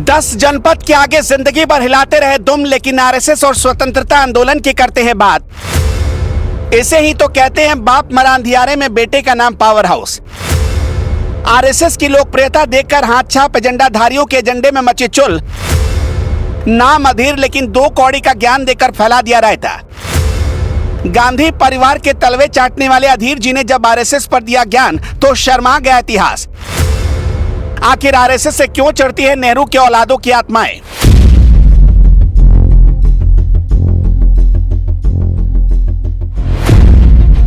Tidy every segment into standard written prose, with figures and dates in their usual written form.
10 जनपद के आगे जिंदगी भर हिलाते रहे दुम, लेकिन आरएसएस और स्वतंत्रता आंदोलन की करते हैं बात। इसे ही तो कहते हैं बाप मरा अंधियारे में बेटे का नाम पावर हाउस। आरएसएस की लोकप्रियता देखकर हाथ छाप एजेंडाधारियों के एजेंडे में मची चुल। नाम अधीर लेकिन 2 कौड़ी का ज्ञान देकर फैला दिया रहता। गांधी परिवार के तलवे चाटने वाले अधीर जी ने जब आरएसएस पर दिया ज्ञान तो शर्मा गया इतिहास। आखिर आरएसएस से क्यों चढ़ती है नेहरू के औलादों की आत्माएं?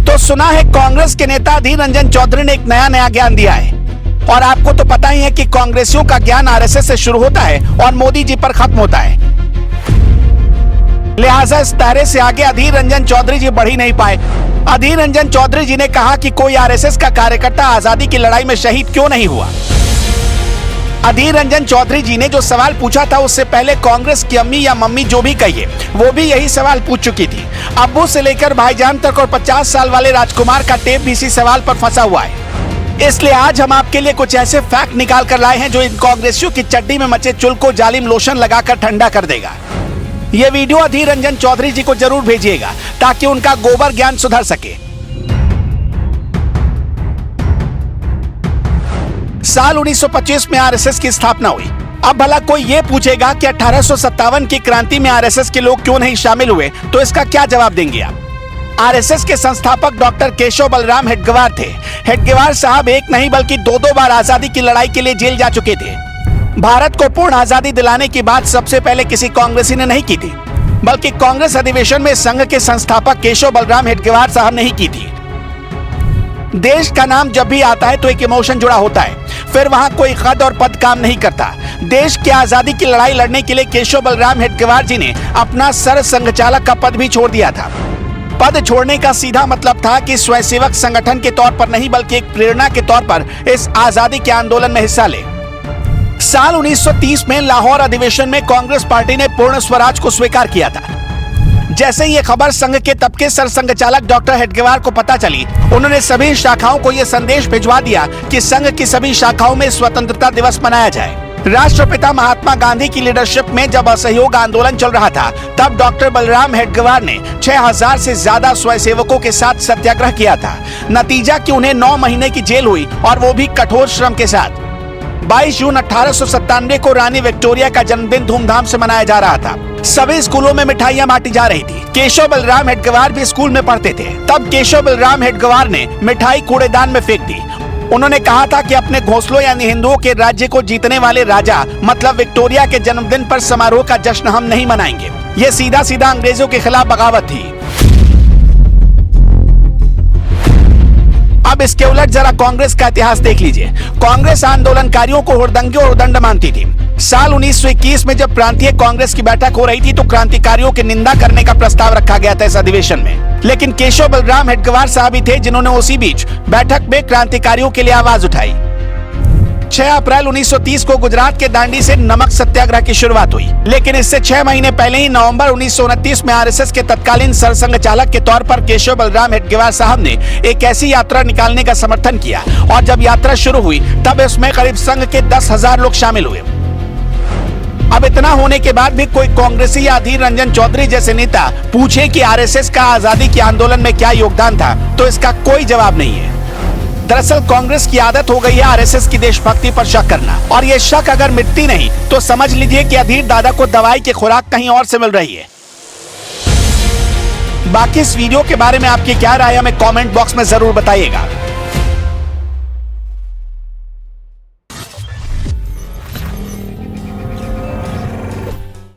तो सुना है कांग्रेस के नेता अधीर रंजन चौधरी ने एक नया ज्ञान दिया है। और आपको तो पता ही है कि कांग्रेसियों का ज्ञान आरएसएस से शुरू होता है और मोदी जी पर खत्म होता है। लिहाजा इस दायरे से आगे अधीर रंजन चौधरी जी बढ़ ही नहीं पाए। अधीर रंजन चौधरी जी ने कहा कि कोई आरएसएस का कार्यकर्ता आजादी की लड़ाई में शहीद क्यों नहीं हुआ। अधीर रंजन चौधरी जी ने जो सवाल पूछा था उससे पहले कांग्रेस की अम्मी या मम्मी जो भी कहिए वो भी यही सवाल पूछ चुकी थी। अब्बू से लेकर भाईजान तक और 50 साल वाले राजकुमार का टेप भी इसी सवाल पर फंसा हुआ है। इसलिए आज हम आपके लिए कुछ ऐसे फैक्ट निकाल कर लाए हैं जो इन कांग्रेसियों की चड्डी में मचे चुल को जालिम लोशन लगाकर ठंडा कर देगा। ये वीडियो अधीर रंजन चौधरी जी को जरूर भेजिएगा ताकि उनका गोबर ज्ञान सुधर सके। साल 1925 में आरएसएस की स्थापना हुई। अब भला कोई ये पूछेगा कि 1857 की क्रांति में आरएसएस के लोग क्यों नहीं शामिल हुए, तो इसका क्या जवाब देंगे आप? आरएसएस के संस्थापक डॉक्टर केशव बलराम हेडगेवार थे। हेडगेवार साहब एक नहीं बल्कि 2 बार आजादी की लड़ाई के लिए जेल जा चुके थे। भारत को पूर्ण आजादी दिलाने की बात सबसे पहले किसी कांग्रेसी ने नहीं की थी, बल्कि कांग्रेस अधिवेशन में संघ के संस्थापक केशव बलराम हेडगेवार साहब ने ही की थी। देश का नाम जब भी आता है तो एक इमोशन जुड़ा होता है, फिर वहां कोई कद और पद काम नहीं करता। देश की आजादी की लड़ाई लड़ने के लिए केशव बलराम हेडगेवार जी ने अपना सर संघचालक का पद भी छोड़ दिया था। पद छोड़ने का सीधा मतलब था कि स्वयंसेवक संगठन के तौर पर नहीं बल्कि एक प्रेरणा के तौर पर इस आजादी के आंदोलन में हिस्सा ले। साल 1930 में लाहौर अधिवेशन में कांग्रेस पार्टी ने पूर्ण स्वराज को स्वीकार किया था। जैसे ये खबर संघ के तब के सरसंघचालक डॉक्टर हेडगेवार को पता चली, उन्होंने सभी शाखाओं को यह संदेश भिजवा दिया कि संघ की सभी शाखाओं में स्वतंत्रता दिवस मनाया जाए। राष्ट्रपिता महात्मा गांधी की लीडरशिप में जब असहयोग आंदोलन चल रहा था, तब डॉक्टर बलराम हेडगेवार ने 6000 से ज्यादा स्वयंसेवकों के साथ सत्याग्रह किया था। नतीजा कि उन्हें 9 महीने की जेल हुई और वो भी कठोर श्रम के साथ। 22 जून 1897 को रानी विक्टोरिया का जन्मदिन धूमधाम से मनाया जा रहा था। सभी स्कूलों में मिठाइयां बांटी जा रही थी। केशव बलराम हेडगेवार भी स्कूल में पढ़ते थे। तब केशव बलराम हेडगेवार ने मिठाई कूड़ेदान में फेंक दी। उन्होंने कहा था कि अपने घोंसलों यानी हिंदुओं के राज्य को जीतने वाले राजा मतलब विक्टोरिया के जन्मदिन पर समारोह का जश्न हम नहीं मनाएंगे। ये सीधा सीधा अंग्रेजों के खिलाफ बगावत थी। अब इसके उलट जरा कांग्रेस का इतिहास देख लीजिए। कांग्रेस आंदोलनकारियों को हुड़दंगे और उदंड मानती थी। साल 1921 में जब प्रांतीय कांग्रेस की बैठक हो रही थी तो क्रांतिकारियों की निंदा करने का प्रस्ताव रखा गया था इस अधिवेशन में, लेकिन केशव बलराम हेडगेवार साहब ही थे जिन्होंने उसी बीच बैठक में क्रांतिकारियों के लिए आवाज उठाई। 6 अप्रैल 1930 को गुजरात के दांडी से नमक सत्याग्रह की शुरुआत हुई, लेकिन इससे 6 महीने पहले ही नवंबर 1929 में आरएसएस के तत्कालीन सरसंघचालक के तौर पर केशव बलराम हेडगेवार साहब ने एक ऐसी यात्रा निकालने का समर्थन किया और जब यात्रा शुरू हुई तब इसमें करीब संघ के 10,000 लोग शामिल हुए। अब इतना होने के बाद भी कोई कांग्रेसी या अधीर रंजन चौधरी जैसे नेता पूछे कि आरएसएस का आजादी के आंदोलन में क्या योगदान था, तो इसका कोई जवाब नहीं है। दरअसल कांग्रेस की आदत हो गई है आरएसएस की देशभक्ति पर शक करना, और ये शक अगर मिटती नहीं तो समझ लीजिए कि अधीर दादा को दवाई की खुराक कहीं और से मिल रही है। बाकी इस वीडियो के बारे में आपकी क्या राय है हमें कमेंट बॉक्स में जरूर बताइएगा।